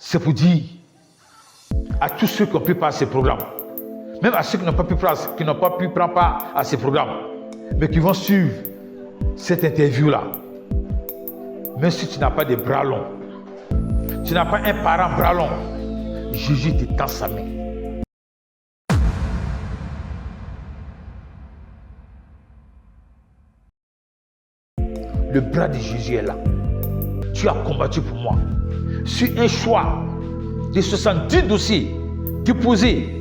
C'est pour dire à tous ceux qui ont pu passer ces programmes, même à ceux qui n'ont pas pu prendre part à ces programmes, mais qui vont suivre cette interview-là. Même si tu n'as pas de bras longs, tu n'as pas un parent bras long, Jésus te tend sa main. Le bras de Jésus est là. Tu as combattu pour moi. Sur un choix de 70 dossiers déposés,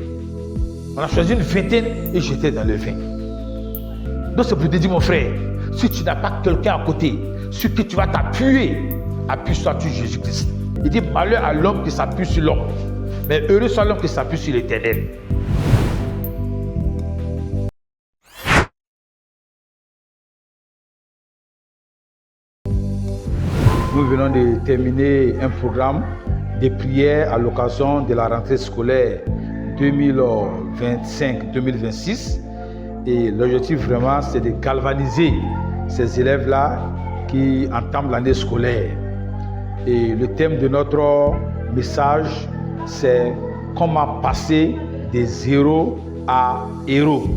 on a choisi une vingtaine et j'étais dans le 20. Donc c'est pour te dire, mon frère, si tu n'as pas quelqu'un à côté sur qui tu vas t'appuyer, appuie-toi sur Jésus-Christ. Il dit malheur à l'homme qui s'appuie sur l'homme, mais heureux soit l'homme qui s'appuie sur l'Éternel. Nous venons de terminer un programme de prière à l'occasion de la rentrée scolaire 2025-2026. Et l'objectif vraiment, c'est de galvaniser ces élèves-là qui entament l'année scolaire. Et le thème de notre message, c'est comment passer de zéro à héros.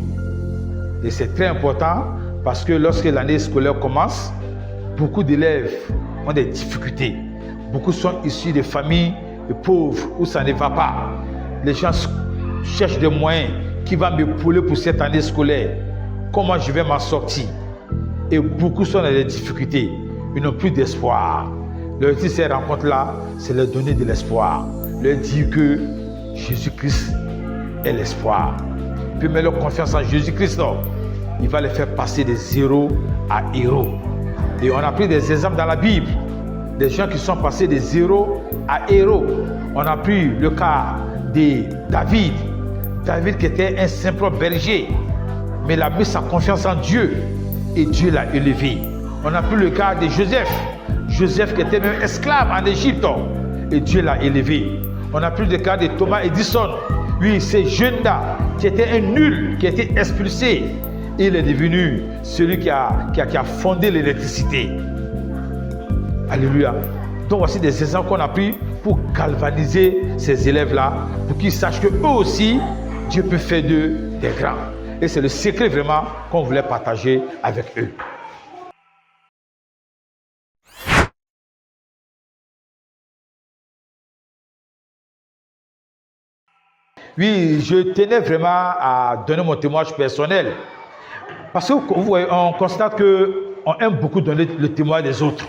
Et c'est très important parce que lorsque l'année scolaire commence, beaucoup d'élèves ont des difficultés. Beaucoup sont issus de familles pauvres où ça ne va pas. Les gens cherchent des moyens qui vont m'épauler pour cette année scolaire. Comment je vais m'en sortir? Et beaucoup sont dans des difficultés. Ils n'ont plus d'espoir. Leur dire ces rencontres-là, c'est leur donner de l'espoir. Leur dire que Jésus-Christ est l'espoir. Puis mettre leur confiance en Jésus-Christ, non. Il va les faire passer de zéro à héros. Et on a pris des exemples dans la Bible, des gens qui sont passés de zéro à héros. On a pris le cas de David. David qui était un simple berger, mais il a mis sa confiance en Dieu et Dieu l'a élevé. On a pris le cas de Joseph. Joseph qui était même esclave en Égypte et Dieu l'a élevé. On a pris le cas de Thomas Edison. Lui, c'est jeune là qui était un nul, qui a été expulsé. Il est devenu celui qui a fondé l'électricité. Alléluia. Donc voici des exemples qu'on a pris pour galvaniser ces élèves-là, pour qu'ils sachent qu'eux aussi, Dieu peut faire d'eux des grands. Et c'est le secret vraiment qu'on voulait partager avec eux. Oui, je tenais vraiment à donner mon témoignage personnel. Parce que vous voyez, on constate qu'on aime beaucoup donner le témoignage des autres.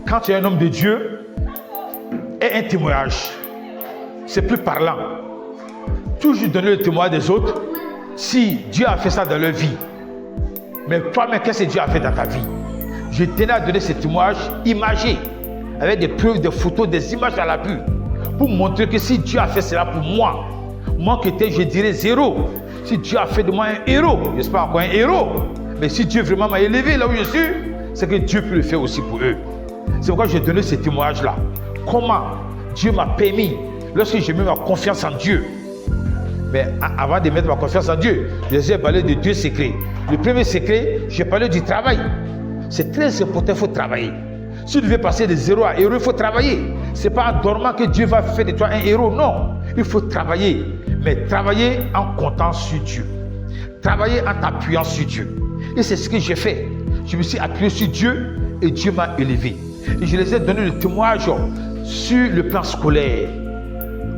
Quand tu es un homme de Dieu et un témoignage, c'est plus parlant. Toujours donner le témoignage des autres si Dieu a fait ça dans leur vie. Mais toi-même, qu'est-ce que Dieu a fait dans ta vie? Je tenais à donner ce témoignage imagé, avec des preuves, des photos, des images dans la Bible, pour montrer que si Dieu a fait cela pour moi, moi qui étais, je dirais, zéro. Si Dieu a fait de moi un héros, je ne suis pas encore un héros, mais si Dieu vraiment m'a élevé là où je suis, c'est que Dieu peut le faire aussi pour eux. C'est pourquoi j'ai donné ce témoignage-là. Comment Dieu m'a permis, lorsque j'ai mis ma confiance en Dieu. Mais avant de mettre ma confiance en Dieu, j'ai parlé de deux secrets. Le premier secret, j'ai parlé du travail. C'est très important, il faut travailler. Si tu veux passer de zéro à héros, il faut travailler. Ce n'est pas en dormant que Dieu va faire de toi un héros, non. Il faut travailler. Mais travailler en comptant sur Dieu. Travailler en t'appuyant sur Dieu. Et c'est ce que j'ai fait. Je me suis appuyé sur Dieu et Dieu m'a élevé. Et je les ai donné le témoignage sur le plan scolaire.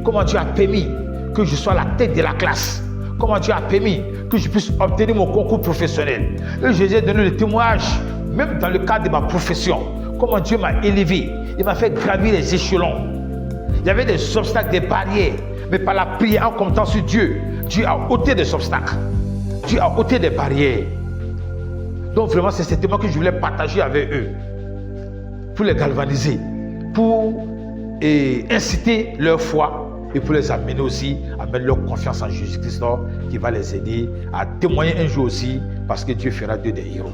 Comment Dieu a permis que je sois à la tête de la classe. Comment Dieu a permis que je puisse obtenir mon concours professionnel. Et je les ai donné le témoignage, même dans le cadre de ma profession. Comment Dieu m'a élevé. Il m'a fait gravir les échelons. Il y avait des obstacles, des barrières. Mais par la prière en comptant sur Dieu, Dieu a ôté des obstacles. Dieu a ôté des barrières. Donc vraiment, c'est ce témoignage que je voulais partager avec eux. Pour les galvaniser. Pour inciter leur foi. Et pour les amener aussi à mettre leur confiance en Jésus-Christ qui va les aider à témoigner un jour aussi parce que Dieu fera d'eux des héros.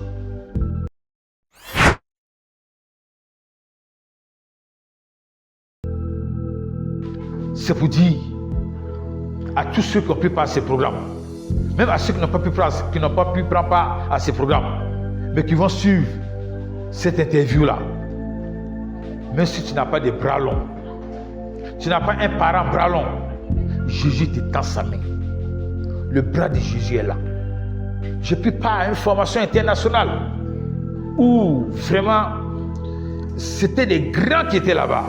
C'est pour dire à tous ceux qui ont pu passer ces programmes, même à ceux qui n'ont pas pu prendre part à ces programmes, mais qui vont suivre cette interview-là. Même si tu n'as pas de bras longs, Tu n'as pas un parent bras long. Jésus te tend sa main. Le bras de Jésus est là. Je prépare une formation internationale où vraiment c'était des grands qui étaient là-bas.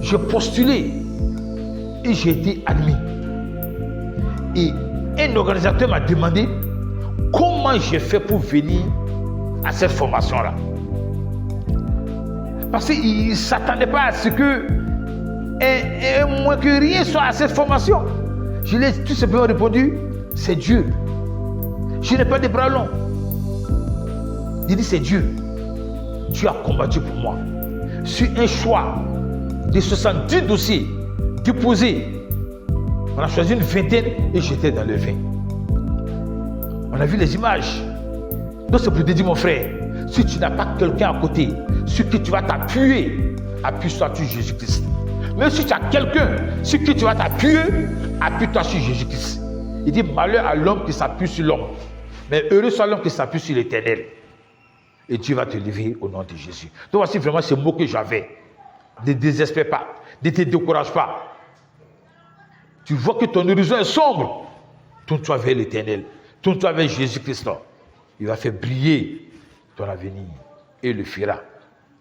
Je postulais et j'ai été admis. Et un organisateur m'a demandé comment j'ai fait pour venir à cette formation-là. Parce qu'il ne s'attendait pas à ce que moins que rien soit à cette formation. Je lui ai tout simplement répondu, c'est Dieu. Je n'ai pas de bras longs. Il dit, c'est Dieu. Dieu a combattu pour moi. Sur un choix de 70 dossiers déposés, on a choisi une vingtaine et j'étais dans le 20. On a vu les images. Donc c'est pour te dire, mon frère, si tu n'as pas quelqu'un à côté sur qui tu vas t'appuyer, appuie-toi sur Jésus-Christ. Mais si tu as quelqu'un sur qui tu vas t'appuyer, appuie-toi sur Jésus-Christ. Il dit, malheur à l'homme qui s'appuie sur l'homme. Mais heureux soit l'homme qui s'appuie sur l'Éternel. Et Dieu va te lever au nom de Jésus. Donc voici vraiment ce mot que j'avais. Ne désespère pas. Ne te décourage pas. Tu vois que ton horizon est sombre. Tourne-toi vers l'Éternel. Tourne-toi vers Jésus-Christ. Il va faire briller ton avenir. Et il le fera.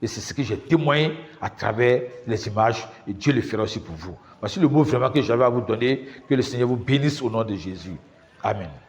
Et c'est ce que j'ai témoigné à travers les images. Et Dieu le fera aussi pour vous. Voici le mot vraiment que j'avais à vous donner. Que le Seigneur vous bénisse au nom de Jésus. Amen.